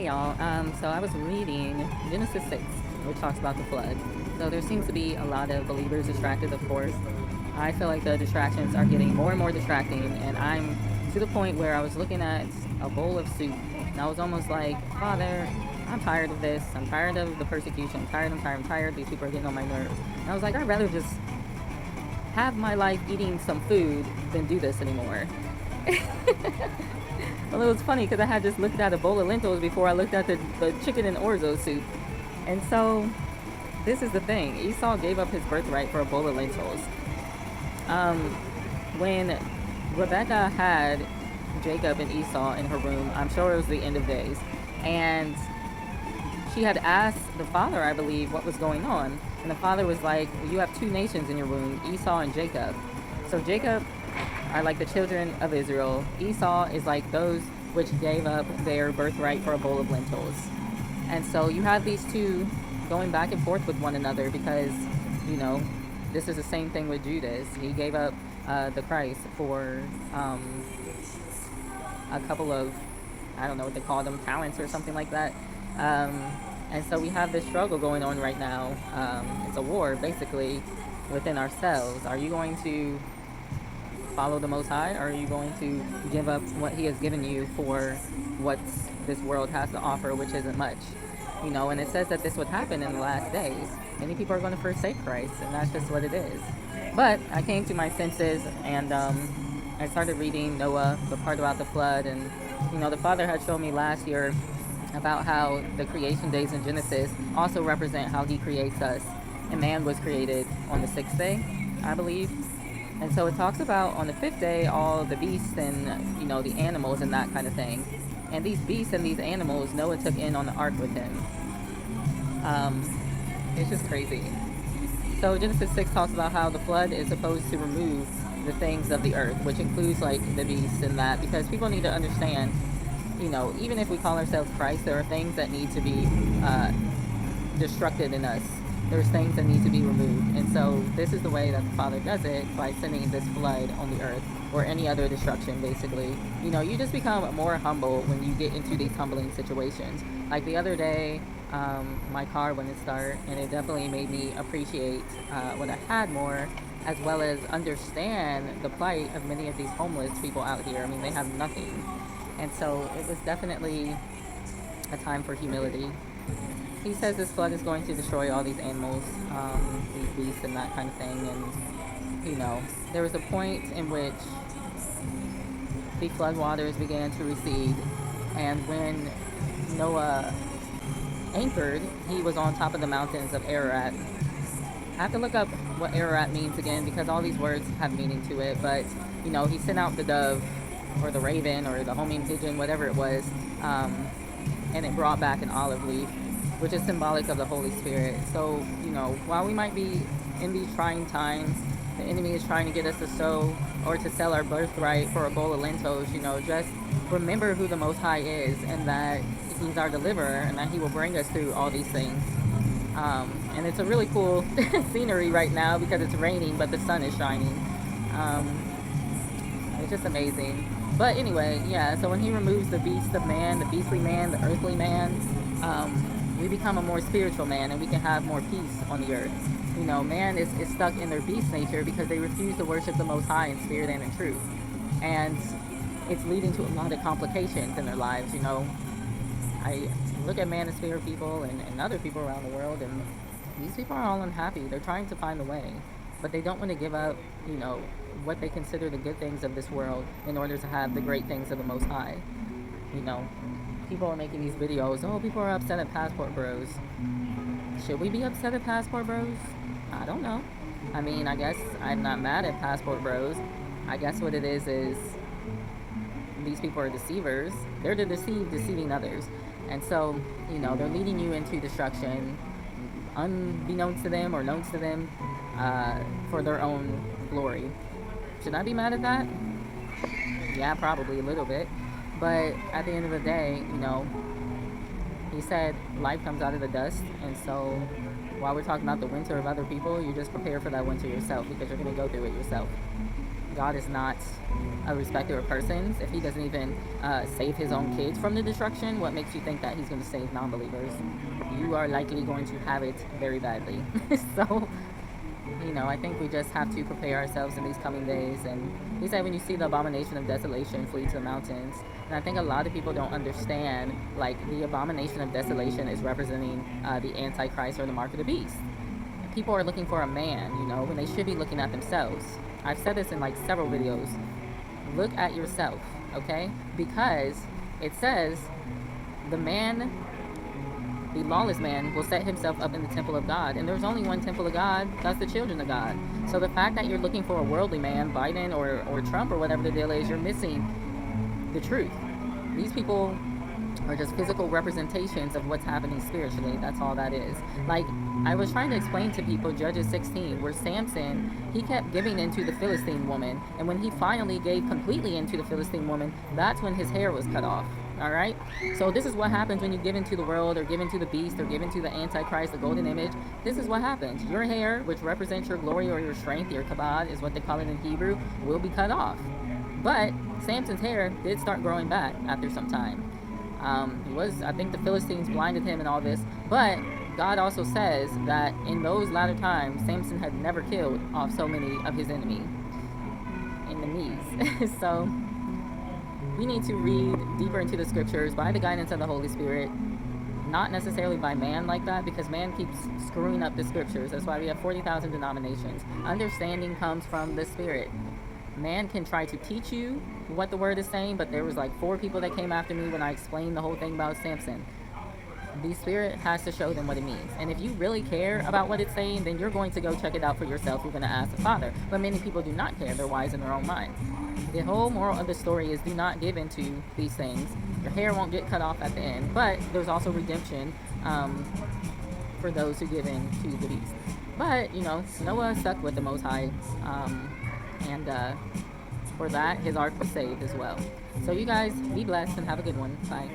Hey y'all. So I was reading Genesis 6, which talks about the flood. So there seems to be a lot of believers distracted, of course. I feel like the distractions are getting more and more distracting, and I'm to the point where I was looking at a bowl of soup, and I was almost like, Father, I'm tired of this. I'm tired of the persecution. I'm tired. These people are getting on my nerves. And I was like, I'd rather just have my life eating some food than do this anymore. Well, it was funny because I had just looked at a bowl of lentils before I looked at the chicken and orzo soup. And so, this is the thing. Esau gave up his birthright for a bowl of lentils. Um, when Rebecca had Jacob and Esau in her room, I'm sure it was the end of days. And she had asked the father, I believe, what was going on. And the father was like, you have two nations in your womb, Esau and Jacob. So Jacob are like the children of Israel. Esau is like those which gave up their birthright for a bowl of lentils. And so you have these two going back and forth with one another because, you know, this is the same thing with Judas. He gave up the Christ for a couple of, I don't know what they call them, talents or something like that. And so we have this struggle going on right now. It's a war, basically, within ourselves. Are you going to follow the Most High, or are you going to give up what He has given you for what this world has to offer, which isn't much? You know, and it says that this would happen in the last days. Many people are going to forsake Christ, and that's just what it is. But I came to my senses, and I started reading Noah, the part about the flood, and you know, the Father had shown me last year about how the creation days in Genesis also represent how He creates us. And man was created on the sixth day, I believe. And so it talks about on the fifth day all the beasts and, you know, the animals and that kind of thing. And these beasts and these animals Noah took in on the ark with him. It's just crazy. So Genesis 6 talks about how the flood is supposed to remove the things of the earth, which includes like the beasts and that, because people need to understand, you know, even if we call ourselves Christ, there are things that need to be destructed in us. There's things that need to be removed. And so this is the way that the Father does it, by sending this flood on the earth, or any other destruction, basically. You know, you just become more humble when you get into these humbling situations. Like the other day, my car wouldn't start, and it definitely made me appreciate what I had more, as well as understand the plight of many of these homeless people out here. I mean, they have nothing. And so it was definitely a time for humility. He says this flood is going to destroy all these animals, these beasts and that kind of thing. And, you know, there was a point in which the flood waters began to recede. And when Noah anchored, he was on top of the mountains of Ararat. I have to look up what Ararat means again, because all these words have meaning to it. But, you know, he sent out the dove, or the raven, or the homing pigeon, whatever it was, and it brought back an olive leaf, which is symbolic of the Holy Spirit. So, you know, while we might be in these trying times, the enemy is trying to get us to sow or to sell our birthright for a bowl of lentils. You know, just remember who the Most High is, and that He's our deliverer, and that He will bring us through all these things. And it's a really cool scenery right now because it's raining, but the sun is shining. It's just amazing. But anyway, yeah, so when He removes the beast of man, the beastly man, the earthly man, we become a more spiritual man, and we can have more peace on the earth. You know, man is stuck in their beast nature because they refuse to worship the Most High in spirit and in truth. And it's leading to a lot of complications in their lives. You know, I look at manosphere people and other people around the world, and these people are all unhappy. They're trying to find a way, but they don't want to give up, you know, what they consider the good things of this world in order to have the great things of the Most High. You know, people are making these videos, oh, people are upset at Passport Bros. Should we be upset at Passport Bros? I don't know. I mean, I guess I'm not mad at Passport Bros. I guess what it is these people are deceivers. They're the deceiving others. And so, you know, they're leading you into destruction, unbeknownst to them or known to them, for their own glory. Should I be mad at that? Yeah, probably a little bit. But at the end of the day, you know, He said life comes out of the dust. And so while we're talking about the winter of other people, you just prepare for that winter yourself, because you're going to go through it yourself. God is not a respecter of persons. If he doesn't even save his own kids from the destruction, what makes you think that he's going to save non-believers? You are likely going to have it very badly. So, I think we just have to prepare ourselves in these coming days. And he said, when you see the abomination of desolation, flee to the mountains. And I think a lot of people don't understand, like, the abomination of desolation is representing the Antichrist or the mark of the beast. People are looking for a man, when they should be looking at themselves. I've said this in like several videos. Look at yourself, okay? Because it says the lawless man will set himself up in the temple of God. And there's only one temple of God. That's the children of God. So the fact that you're looking for a worldly man, Biden or Trump or whatever the deal is, you're missing the truth. These people are just physical representations of what's happening spiritually. That's all that is. Like, I was trying to explain to people Judges 16, where Samson, he kept giving into the Philistine woman. And when he finally gave completely into the Philistine woman, that's when his hair was cut off. All right? So this is what happens when you give into the world, or give into the beast, or give into the Antichrist, the golden image. This is what happens. Your hair, which represents your glory or your strength, your kabod is what they call it in Hebrew, will be cut off. But Samson's hair did start growing back after some time. I think the Philistines blinded him and all this, but God also says that in those latter times, Samson had never killed off so many of his enemies. So we need to read deeper into the scriptures by the guidance of the Holy Spirit, not necessarily by man like that, because man keeps screwing up the scriptures. That's why we have 40,000 denominations. Understanding comes from the Spirit. Man can try to teach you what the word is saying, but there was like 4 people that came after me when I explained the whole thing about Samson. The Spirit has to show them what it means. And if you really care about what it's saying, then you're going to go check it out for yourself. You're going to ask the Father. But many people do not care. They're wise in their own minds. The whole moral of the story is do not give into these things. Your hair won't get cut off at the end. But there's also redemption for those who give in to the beast. But, Noah stuck with the Most High. And for that, his ark was saved as well. So you guys, be blessed and have a good one. Bye.